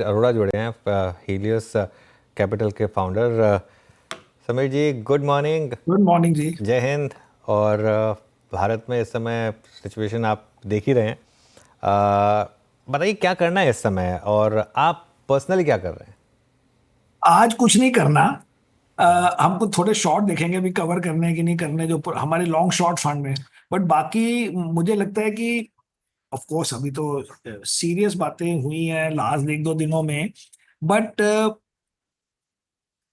अरोड़ा जुड़े हैं, Helios capital के फाउंडर। समीर जी, गुड मॉर्निंग। गुड मॉर्निंग जी। जय हिंद। और भारत में इस समय सिचुएशन आप देख ही रहे हैं। बताइए क्या करना है इस समय, और आप पर्सनली क्या कर रहे हैं? आज कुछ नहीं करना। हमको थोड़े शॉर्ट देखेंगे अभी कवर करने हैं कि नहीं करने, जो हमारे लॉन्ग शॉर्ट फंड में। बट बाकी मुझे लगता है कि ऑफ कोर्स अभी तो सीरियस बातें हुई हैं लास्ट एक दो दिनों में। बट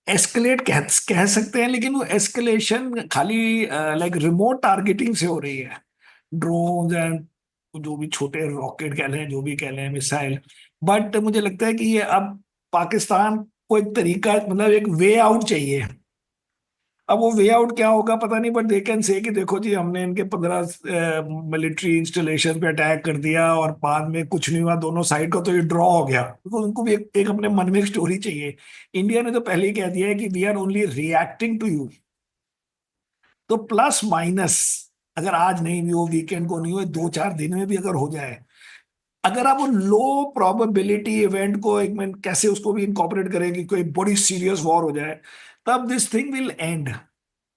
एस्केलेट कह सकते हैं, लेकिन वो एस्केलेशन खाली लाइक रिमोट टारगेटिंग से हो रही है। ड्रोन एंड जो भी छोटे रॉकेट कह लें, जो भी कह लें, मिसाइल। बट मुझे लगता है कि ये अब पाकिस्तान को एक तरीका, मतलब एक वे आउट चाहिए। अब वो वे आउट क्या होगा पता नहीं, बट दे कैन से कि देखो जी, हमने इनके 15 मिलिट्री इंस्टॉलेशन पे अटैक कर दिया और बाद में कुछ नहीं हुआ दोनों साइड का, तो ये ड्रॉ हो गया। तो उनको भी एक अपने मन में एक स्टोरी चाहिए। इंडिया ने तो पहले ही कह दिया है कि we are only reacting to you. तो प्लस माइनस, अगर आज नहीं भी हो, वीकेंड को नहीं हो, 2-4 दिन में भी अगर हो जाए, अगर आप वो लो प्रोबेबिलिटी इवेंट को एक मिनट कैसे उसको भी इनकॉर्पोरेट करें कि कोई बड़ी सीरियस वॉर हो जाए, तब दिस थिंग विल एंड।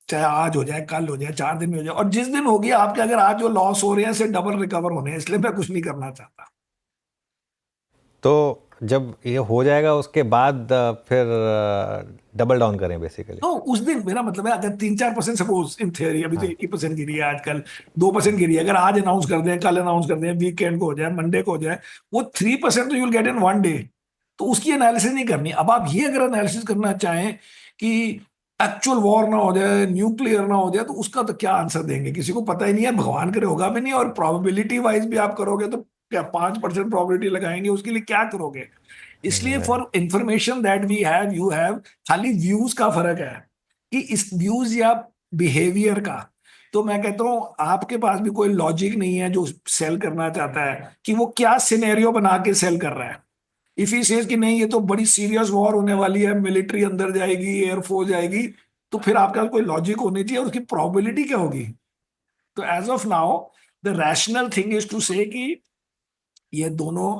चाहे आज हो जाए, कल हो जाए, 4 दिन में हो जाए, और जिस दिन होगी आपके, अगर आज जो लॉस हो रहे हैं से डबल रिकवर होने हैं, इसलिए मैं कुछ नहीं करना चाहता। तो जब ये हो जाएगा उसके बाद फिर डबल डाउन करें बेसिकली। तो उस दिन मेरा मतलब है, अगर 3-4% सपोज इन थियोरी, अभी तो हाँ। 1% गिरी है आजकल, 2% गिरी है, अगर आज अनाउंस कर दें, कल अनाउंस कर दें, वीकेंड को हो जाए, मंडे को हो जाए, वो 3% तो यूल गेट इन 1 डे। तो उसकी एनालिसिस नहीं करनी। अब आप ये अगर एनालिसिस करना चाहें कि एक्चुअल वॉर ना हो जाए, न्यूक्लियर ना हो जाए, तो उसका तो क्या आंसर देंगे, किसी को पता ही नहीं है, भगवान करे होगा भी नहीं। और प्रोबेबिलिटी वाइज भी आप करोगे तो क्या 5% प्रोबेबिलिटी लगाएंगे, उसके लिए क्या करोगे? इसलिए for information that we have, you have, खाली व्यूज का फर्क है कि इस व्यूज या बिहेवियर का। तो मैं कहता हूं आपके पास भी कोई लॉजिक नहीं है जो सेल करना चाहता है कि वो क्या सिनेरियो बना के सेल कर रहा है। इफ ही सेज कि नहीं, ये तो बड़ी सीरियस वॉर होने वाली है, मिलिट्री अंदर जाएगी, एयरफोर्स जाएगी, तो फिर आपके पास कोई लॉजिक होनी चाहिए, और उसकी प्रोबेबिलिटी क्या होगी। तो as of now the rational thing is to say कि ये दोनों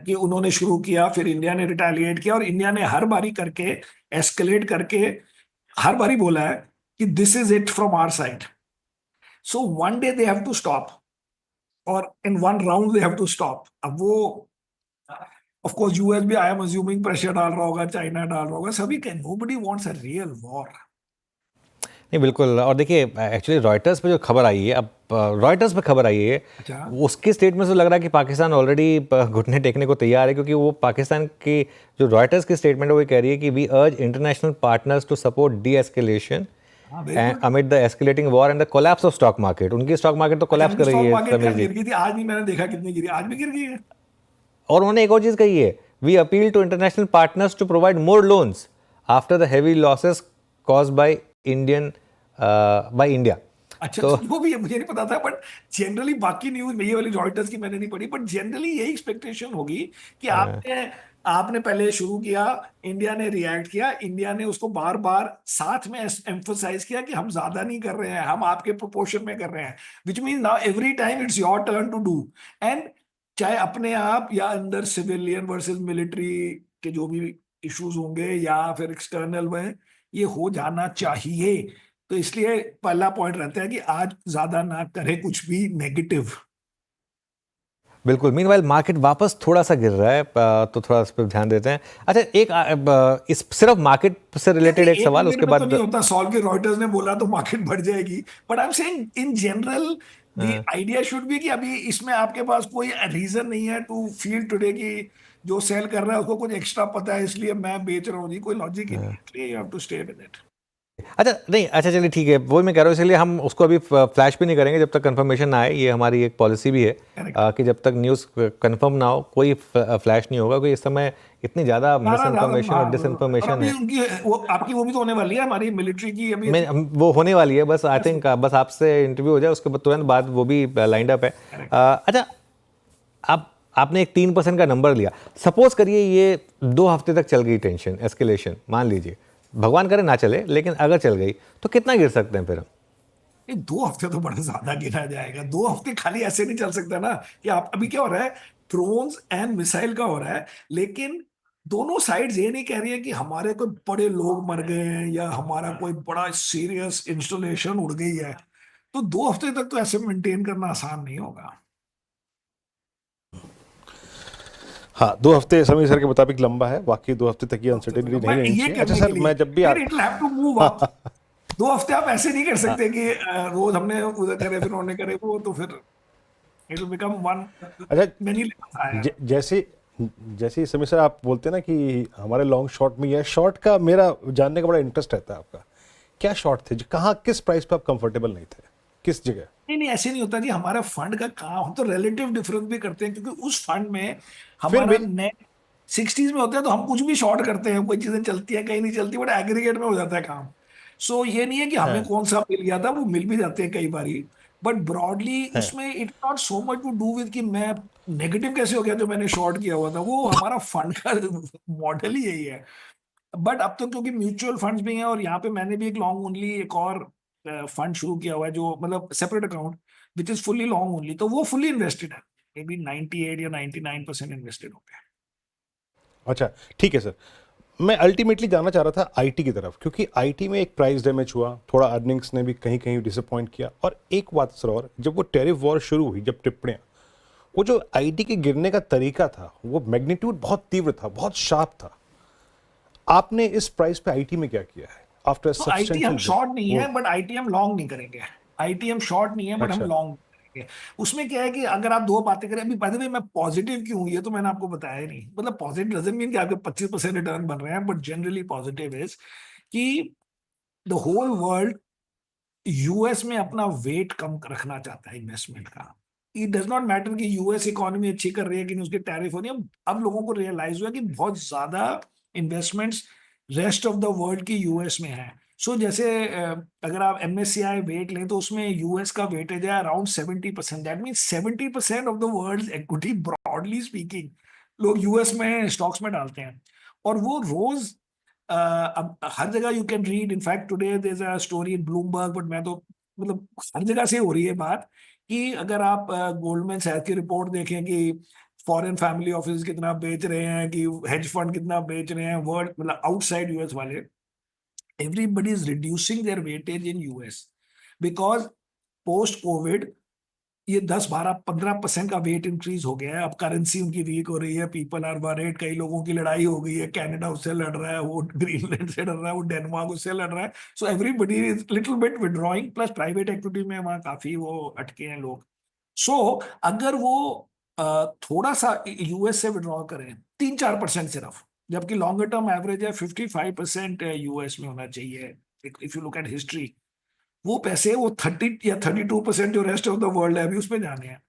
कि उन्होंने शुरू किया, फिर इंडिया ने रिटेलिएट किया, और इंडिया ने हर बारी करके एस्केलेट करके हर बारी बोला है कि this is it from our side. So one day they have to stop, और in one round they have to stop. अब वो ऑफ कोर्स यूएस भी, आई एम अज्यूमिंग, प्रेशर डाल रहा होगा, चाइना डाल रहा होगा, सभी के। Nobody wants a real war. नहीं, बिल्कुल। और देखिए, एक्चुअली रॉयटर्स पे जो खबर आई है, अब रॉयटर्स पे खबर आई है, अच्छा। उसके स्टेटमेंट से लग रहा है कि पाकिस्तान ऑलरेडी घुटने टेकने को तैयार है, क्योंकि वो पाकिस्तान की जो रॉयटर्स की स्टेटमेंट है वो कह रही है कि we urge international partners to support de escalation हाँ बिल्कुल। Amid the escalating war and the collapse of stock market. उनकी स्टॉक मार्केट तो अच्छा, कोलैप्स उनकी कर रही स्टॉक है, मार्केट समीर कल जी। गिर गई थी, आज नहीं मैंने देखा कितनी गिरी, आज भी गिर गई है। और उन्होंने एक और चीज़ कही है, we appeal to international partners to provide more loans after the heavy losses cause by India. अच्छा, तो तो वो भी है, मुझे नहीं पता था। बट जनरली बाकी न्यूज में, ये वाली रॉयटर्स की मैंने नहीं पढ़ी, बट जनरली यही एक्सपेक्टेशन होगी कि आपने आपने पहले शुरू किया, इंडिया ने रिएक्ट किया, इंडिया ने उसको बार बार साथ में एम्फोसाइज किया कि हम ज्यादा नहीं कर रहे हैं, हम आपके प्रोपोर्शन में कर रहे हैं, which mean now every time it's your turn to do. And चाहे अपने आप या अंदर सिविलियन वर्सेस मिलिट्री के जो भी इश्यूज होंगे, या फिर एक्सटर्नल में, ये हो जाना चाहिए। तो इसलिए पहला पॉइंट रहता है कि आज ज्यादा ना करें कुछ भी नेगेटिव। बिल्कुल। मीनवाइल मार्केट वापस थोड़ा सा गिर रहा है, तो थोड़ा इस पर ध्यान देते हैं। अच्छा, एक इस सिर्फ मार्केट से रिलेटेड एक एक सवाल, मिनट उसके में तो बाद। नहीं होता सॉल्व कि रॉयटर्स ने बोला तो मार्केट बढ़ जाएगी। But I am saying in general the हाँ, आइडिया शुड बी कि अभी इसमें आपके पास कोई रीजन नहीं है टू फील टुडे कि जो सेल कर रहा है उसको कुछ एक्स्ट्रा पता है, इसलिए मैं बेच रहा हूँ जी, कोई लॉजिक ही नहीं है, इसलिए you have to stay with it. अच्छा, नहीं, अच्छा, चलिए ठीक है, वही मैं कह रहा हूँ, इसलिए हम उसको अभी फ्लैश भी नहीं करेंगे जब तक कंफर्मेशन ना आए। ये हमारी एक पॉलिसी भी है करेक्ट। कि जब तक न्यूज़ कंफर्म ना हो कोई फ्लैश नहीं होगा, क्योंकि इस समय इतनी ज़्यादा मिस सारा इन्फॉर्मेशन और डिस और इन्फॉर्मेशन अभी है। उनकी वो आपकी वो भी तो होने वाली है, हमारी मिलिट्री की अभी मैं वो होने वाली है, बस आई थिंक बस आपसे इंटरव्यू हो जाए उसके बाद तुरंत बाद वो भी लाइंड अप है। करेक्ट। अच्छा, आप आपने एक 3% का नंबर लिया। सपोज करिए ये 2 हफ्ते तक चल गई टेंशन, एस्केलेशन, मान लीजिए, भगवान करे ना चले, लेकिन अगर चल गई तो कितना गिर सकते हैं फिर हम? ये 2 हफ्ते तो बड़ा ज्यादा गिना जाएगा। 2 हफ्ते खाली ऐसे नहीं चल सकता ना कि आप, अभी क्या हो रहा है, ड्रोन्स एंड मिसाइल का हो रहा है, लेकिन दोनों साइड्स ये नहीं कह रही है कि हमारे कोई बड़े लोग मर गए हैं या हमारा कोई बड़ा सीरियस इंस्टॉलेशन उड़ गई है, तो 2 हफ्ते तक तो ऐसे मेंटेन करना आसान नहीं होगा। हाँ, 2 हफ्ते समीर सर के मुताबिक लंबा है, बाकी 2 हफ्ते तक ये अनसर्टेनिटी नहीं मैं रहनी ये चाहिए। अच्छा करने के सर, लिए मैं जब भी फिर it have to move up. 2 हफ्ते आप ऐसे नहीं कर हाँ, सकते कि रोज हमने उधर करे फिर उन्होंने करे, वो तो फिर इट विल बिकम वन अच्छा, मेनी लेवल्स हायर। जैसे जैसे समीर सर आप बोलते हैं ना कि हमारे लॉन्ग शॉर्ट में, यह शॉर्ट का मेरा जानने का बड़ा इंटरेस्ट रहता है आपका। क्या शॉर्ट थे, कहाँ, किस प्राइस पे आप कंफर्टेबल नहीं थे, किस जगह? नहीं नहीं, ऐसे नहीं होता जी। हमारा फंड का काम, हम तो रिलेटिव डिफरेंस भी करते हैं, क्योंकि उस फंड में फिर हमारा भी नेट 60s में होता है, तो हम कुछ भी शॉर्ट करते हैं, कोई चीजें चलती है कहीं नहीं चलती, बट एग्रीगेट में हो जाता है काम। सो ये नहीं है कि हमें हाँ, कौन सा मिल गया था, वो मिल भी जाते हैं कई बारी। बट ब्रॉडली हाँ, उसमें it not so much to do with कि मैं नेगेटिव कैसे हो गया जो मैंने शॉर्ट किया हुआ था, वो हमारा फंड का मॉडल ही यही है। बट अब तो क्योंकि म्यूचुअल फंड्स भी हैं, और यहाँ पे मैंने भी एक लॉन्ग ओनली एक और फंड शुरू किया हुआ है, जो मतलब separate account which is fully long only, तो वो फुल्ली इन्वेस्टेड है। मे बी 98 या 99% इन्वेस्टेड हो गया। अच्छा ठीक है सर। मैं अल्टीमेटली जाना चाह रहा था आईटी की तरफ, क्योंकि आईटी में एक प्राइस डैमेज हुआ, थोड़ा अर्निंग्स ने भी कहीं कहीं डिसअपॉइंट किया। और एक बात सर, और जब वो टैरिफ वॉर शुरू हुई, जब टिप्पणियां, वो जो आईटी के गिरने का तरीका था, वो मैग्नीट्यूड बहुत तीव्र था, बहुत शार्प था। आपने इस प्राइस पे आईटी में क्या किया है आफ्टर तो आईटी हम सब्सटेंशियल शॉर्ट नहीं वो? है, बट आईटी हम लॉन्ग नहीं करेंगे। आईटी हम शॉर्ट नहीं है, बट हम अच्छा, लॉन्ग करेंगे। उसमें क्या है कि अगर आप दो बातें करें, अभी बाय द वे मैं पॉजिटिव क्यों हूं, ये तो मैंने आपको बताया ही नहीं। मतलब पॉजिटिव डजंट मीन कि आपके 25% रिटर्न बन रहे हैं, बट जनरली पॉजिटिव इज कि द होल वर्ल्ड यूएस में अपना वेट कम रखना चाहता है इन्वेस्टमेंट का। इट डज नॉट मैटर कि यूएस इकोनॉमी अच्छी कर रही है कि नहीं, उसके टैरिफ हो रही है। अब लोगों को रियलाइज हुआ कि बहुत ज्यादा investments rest of the world की यूएस में है। सो जैसे अगर आप एमएससीआई वेट लें, तो उसमें यूएस का वेटेज है around 70%। That mean 70% of the world equity, broadly speaking, लोग यूएस में स्टॉक्स में डालते हैं। और वो रोज अब हर जगह you can read, in fact today there is a story in Bloomberg, but मैं तो मतलब हर जगह से हो रही है बात कि अगर आप गोल्डमैन सैच की रिपोर्ट देखें कि फॉरेन फैमिली ऑफिस कितना बेच रहे हैं, कि हेज फंड कितना बेच रहे हैं, वर्ल्ड मतलब आउटसाइड यूएस वाले, everybody is reducing there weightage in US, because post Covid ये 10 12 15% का वेट इंक्रीज हो गया है। अब करेंसी उनकी वीक हो रही है, पीपल आर वरीड, कई लोगों की लड़ाई हो गई है, कनाडा उससे लड़ रहा है, वो ग्रीनलैंड से लड़ रहा है, वो डेनमार्क उससे लड़ रहा है। So everybody is little bit withdrawing, plus private equity में वहाँ काफी वो अटके हैं लोग। सो अगर वो थोड़ा सा यूएस से विड्रॉ करें 3 4% सिर्फ, जबकि लॉन्गर टर्म एवरेज है 55% यूएस में होना चाहिए। If you look at history, वो पैसे वो 30 या 32% जो रेस्ट ऑफ द वर्ल्ड है अभी उसमें जाने हैं।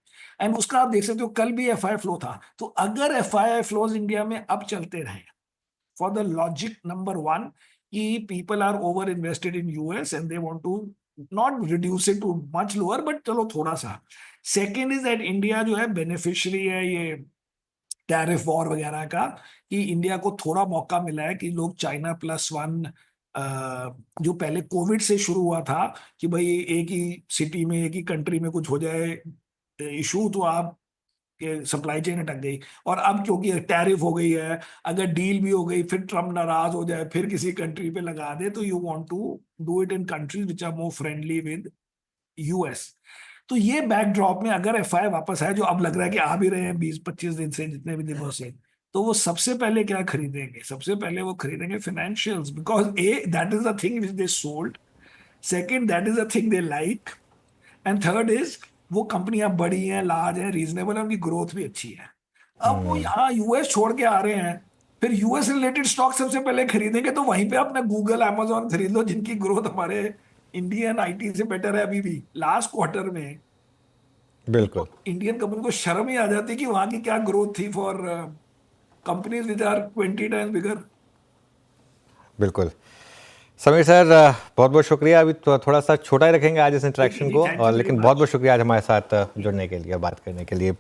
एंड उसका आप देख सकते हो, कल भी एफआई फ्लो था। तो अगर एफआई फ्लोज इंडिया में अब चलते रहे, for the logic number one, कि people are over invested in US and they want to not reduce it too much lower, but चलो थोड़ा सा। सेकेंड इज दैट इंडिया जो है बेनिफिशियरी है ये टैरिफ वॉर वगैरह का, कि इंडिया को थोड़ा मौका मिला है कि लोग चाइना प्लस वन, जो पहले कोविड से शुरू हुआ था कि भाई एक ही सिटी में एक ही कंट्री में कुछ हो जाए इशू, तो आप सप्लाई चेन अटक गई। और अब क्योंकि टैरिफ हो गई है, अगर डील भी हो गई, फिर ट्रम्प नाराज हो जाए, फिर किसी कंट्री पे लगा दे, तो you want to do it in countries which are more friendly with US. तो ये बैकड्रॉप में अगर एफआई वापस आए, जो अब लग रहा है कि आ भी रहे हैं 20 25 दिन से, जितने भी दिनों से, तो वो सबसे पहले क्या खरीदेंगे? सबसे पहले वो खरीदेंगे financials, because A that is the thing which they sold, second that is the thing they like, and third is वो कंपनियां बड़ी हैं, लार्ज हैं, रीजनेबल है, उनकी ग्रोथ भी अच्छी है। अब वो यहाँ यूएस छोड़ के आ रहे हैं, फिर यूएस रिलेटेड स्टॉक सबसे पहले खरीदेंगे, तो वहीं पे अपना गूगल अमेजोन खरीद लो, जिनकी ग्रोथ हमारे इंडियन आईटी से बेटर है अभी भी। लास्ट क्वार्टर में बिल्कुल। तो इंडियन कंपनी को शर्म ही आ जाती है कि वहां की क्या ग्रोथ थी for companies which are 20 times bigger. बिल्कुल समीर सर, बहुत बहुत शुक्रिया। अभी थोड़ा सा छोटा ही रखेंगे आज इस इंटरेक्शन को, थैंक और यू वेरी लेकिन बहुत मच। बहुत शुक्रिया आज हमारे साथ जुड़ने के लिए, बात करने के लिए।